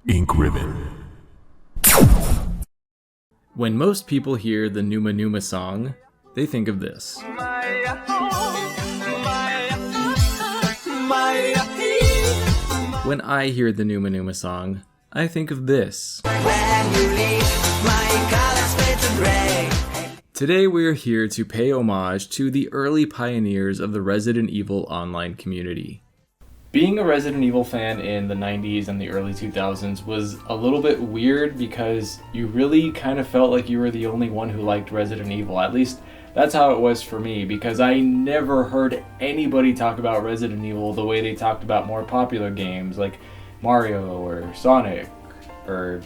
Ink Ribbon. When most people hear the Numa Numa song, they think of this. When I hear the Numa Numa song, I think of this. Today we are here to pay homage to the early pioneers of the Resident Evil online community. Being a Resident Evil fan in the 90s and the early 2000s was a little bit weird because you really kind of felt like you were the only one who liked Resident Evil. At least that's how it was for me, because I never heard anybody talk about Resident Evil the way they talked about more popular games like Mario or Sonic or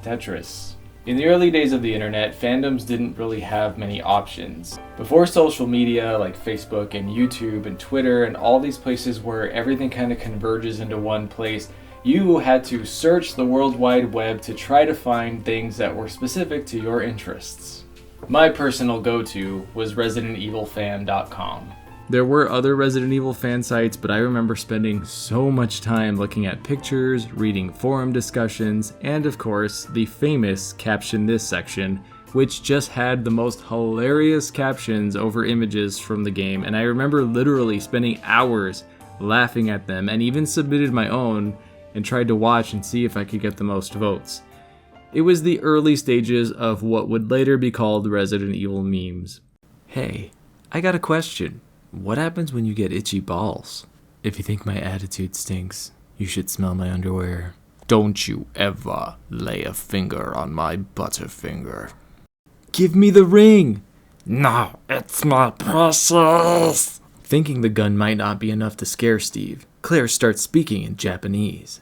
Tetris. In the early days of the internet, fandoms didn't really have many options. Before social media like Facebook and YouTube and Twitter and all these places where everything kind of converges into one place, you had to search the World Wide Web to try to find things that were specific to your interests. My personal go-to was ResidentEvilFan.com. There were other Resident Evil fan sites, but I remember spending so much time looking at pictures, reading forum discussions, and of course, the famous Caption This section, which just had the most hilarious captions over images from the game, and I remember literally spending hours laughing at them, and even submitted my own and tried to watch and see if I could get the most votes. It was the early stages of what would later be called Resident Evil memes. Hey, I got a question. What happens when you get itchy balls? If you think my attitude stinks, you should smell my underwear. Don't you ever lay a finger on my butterfinger. Give me the ring! No, it's my precious! Thinking the gun might not be enough to scare Steve, Claire starts speaking in Japanese.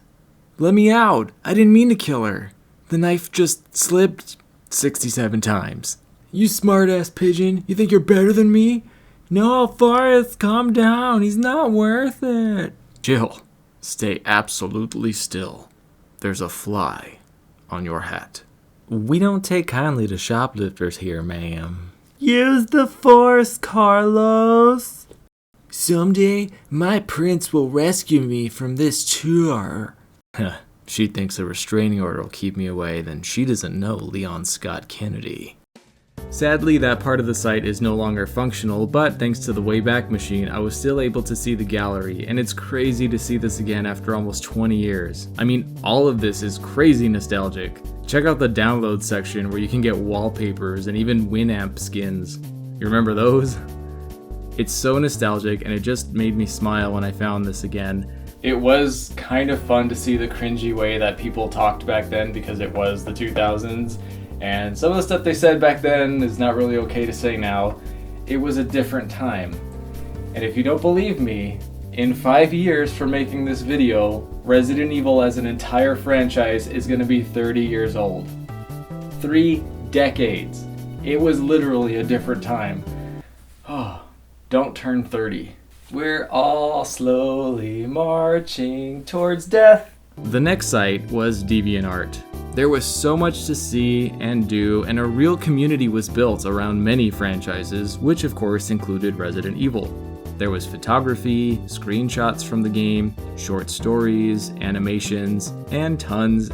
Let me out! I didn't mean to kill her. The knife just slipped 67 times. You smart-ass pigeon, you think you're better than me? No, Forrest, calm down. He's not worth it. Jill, stay absolutely still. There's a fly on your hat. We don't take kindly to shoplifters here, ma'am. Use the force, Carlos. Someday, my prince will rescue me from this tour. She thinks a restraining order will keep me away, then she doesn't know Leon Scott Kennedy. Sadly, that part of the site is no longer functional, but thanks to the Wayback Machine, I was still able to see the gallery, and it's crazy to see this again after almost 20 years. I mean, all of this is crazy nostalgic. Check out the download section where you can get wallpapers and even Winamp skins. You remember those? It's so nostalgic, and it just made me smile when I found this again. It was kind of fun to see the cringy way that people talked back then because it was the 2000s. And some of the stuff they said back then is not really okay to say now. It was a different time. And if you don't believe me, in 5 years from making this video, Resident Evil as an entire franchise is going to be 30 years old. 3 decades. It was literally a different time. Oh, don't turn 30. We're all slowly marching towards death. The next site was DeviantArt. There was so much to see and do, and a real community was built around many franchises, which of course included Resident Evil. There was photography, screenshots from the game, short stories, animations, and tons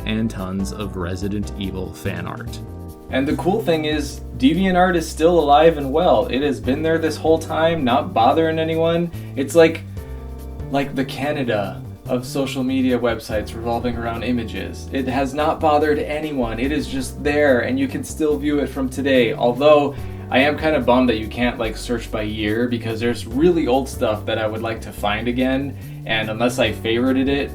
of Resident Evil fan art. And the cool thing is, DeviantArt is still alive and well. It has been there this whole time, not bothering anyone. It's like the Canada of social media websites revolving around images. It has not bothered anyone. It is just there, and you can still view it from today. Although, I am kind of bummed that you can't search by year, because there's really old stuff that I would like to find again, and unless I favorited it,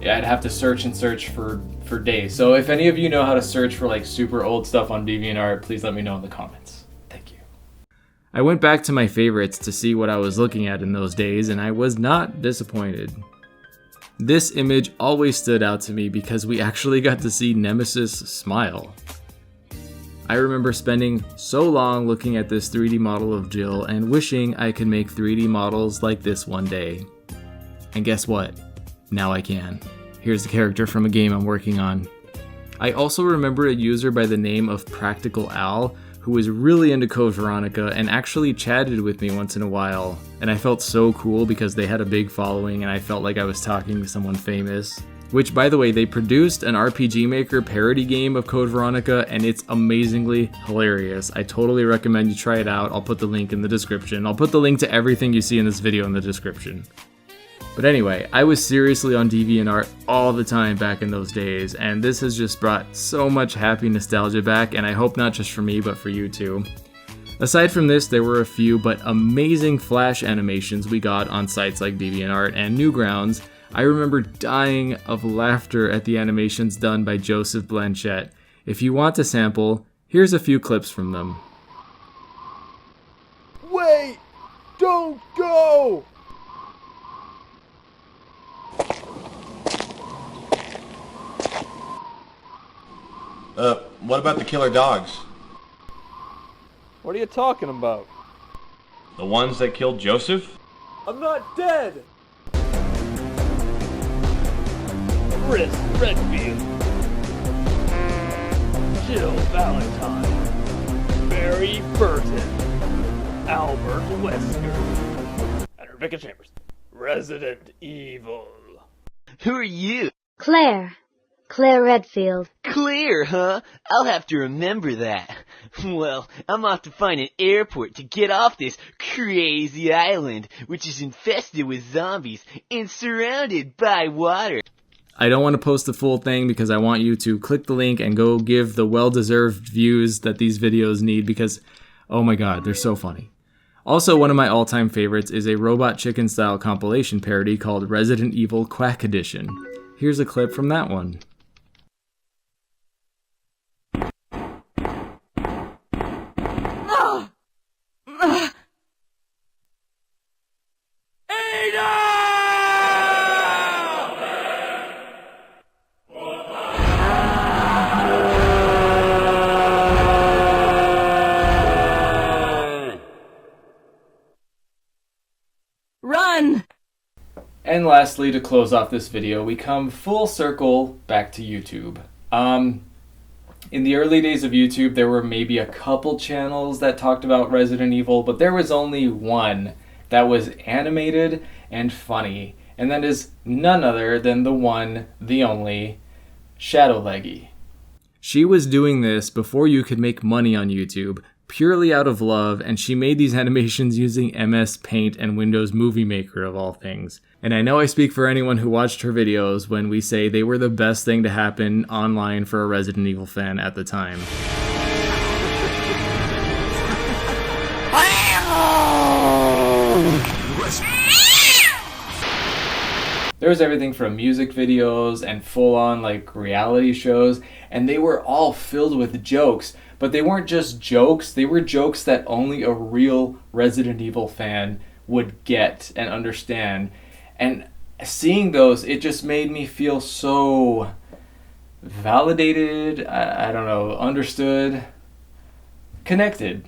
I'd have to search and search for days. So if any of you know how to search for super old stuff on DeviantArt, please let me know in the comments. Thank you. I went back to my favorites to see what I was looking at in those days, and I was not disappointed. This image always stood out to me because we actually got to see Nemesis smile. I remember spending so long looking at this 3D model of Jill and wishing I could make 3D models like this one day. And guess what? Now I can. Here's the character from a game I'm working on. I also remember a user by the name of Practical Al who was really into Code Veronica and actually chatted with me once in a while. And I felt so cool because they had a big following and I felt like I was talking to someone famous. Which, by the way, they produced an RPG Maker parody game of Code Veronica, and it's amazingly hilarious. I totally recommend you try it out. I'll put the link in the description. I'll put the link to everything you see in this video in the description. But anyway, I was seriously on DeviantArt all the time back in those days, and this has just brought so much happy nostalgia back, and I hope not just for me, but for you too. Aside from this, there were a few but amazing Flash animations we got on sites like DeviantArt and Newgrounds. I remember dying of laughter at the animations done by Joseph Blanchette. If you want a sample, here's a few clips from them. Wait! Don't go! What about the killer dogs? What are you talking about? The ones that killed Joseph? I'm not dead! Chris Redfield, Jill Valentine, Barry Burton, Albert Wesker, and Rebecca Chambers. Resident Evil. Who are you? Claire. Claire Redfield. Claire, huh? I'll have to remember that. Well, I'm off to find an airport to get off this crazy island, which is infested with zombies and surrounded by water. I don't want to post the full thing because I want you to click the link and go give the well-deserved views that these videos need because, oh my god, they're so funny. Also, one of my all-time favorites is a Robot Chicken style compilation parody called Resident Evil QUACK Edition. Here's a clip from that one. Run! And lastly, to close off this video, we come full circle back to YouTube. In the early days of YouTube, there were maybe a couple channels that talked about Resident Evil, but there was only one that was animated and funny, and that is none other than the one, the only, Shadowleggy. She was doing this before you could make money on YouTube, purely out of love, and she made these animations using MS Paint and Windows Movie Maker of all things. And I know I speak for anyone who watched her videos when we say they were the best thing to happen online for a Resident Evil fan at the time. There was everything from music videos and full-on like reality shows, and they were all filled with jokes. But they weren't just jokes, they were jokes that only a real Resident Evil fan would get and understand. And seeing those, it just made me feel so validated, I don't know, understood, connected.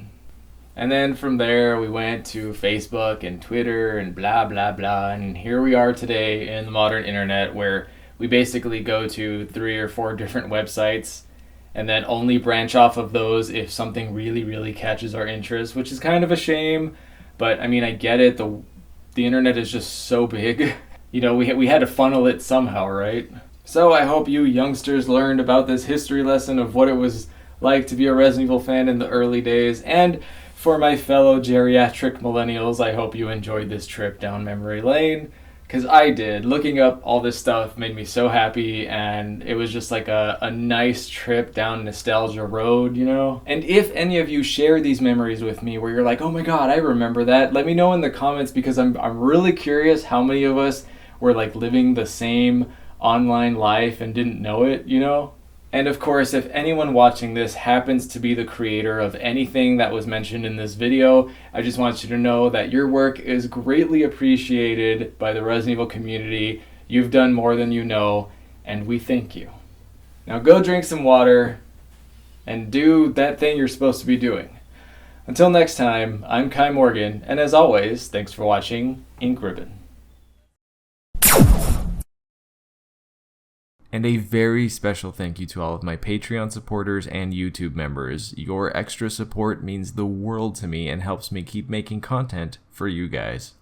And then from there we went to Facebook and Twitter and blah blah blah, and here we are today in the modern internet where we basically go to 3 or 4 different websites and then only branch off of those if something really catches our interest, which is kind of a shame, but I mean, I get it, the internet is just so big. You know, we had to funnel it somehow, right? So I hope you youngsters learned about this history lesson of what it was like to be a Resident Evil fan in the early days, and for my fellow geriatric millennials, I hope you enjoyed this trip down memory lane, because I did. Looking up all this stuff made me so happy, and it was just like a nice trip down nostalgia road, you know? And if any of you share these memories with me where you're like, oh my god, I remember that, let me know in the comments, because I'm really curious how many of us were like living the same online life and didn't know it, you know? And of course, if anyone watching this happens to be the creator of anything that was mentioned in this video, I just want you to know that your work is greatly appreciated by the Resident Evil community. You've done more than you know, and we thank you. Now go drink some water and do that thing you're supposed to be doing. Until next time, I'm Kai Morgan, and as always, thanks for watching Ink Ribbon. And a very special thank you to all of my Patreon supporters and YouTube members. Your extra support means the world to me and helps me keep making content for you guys.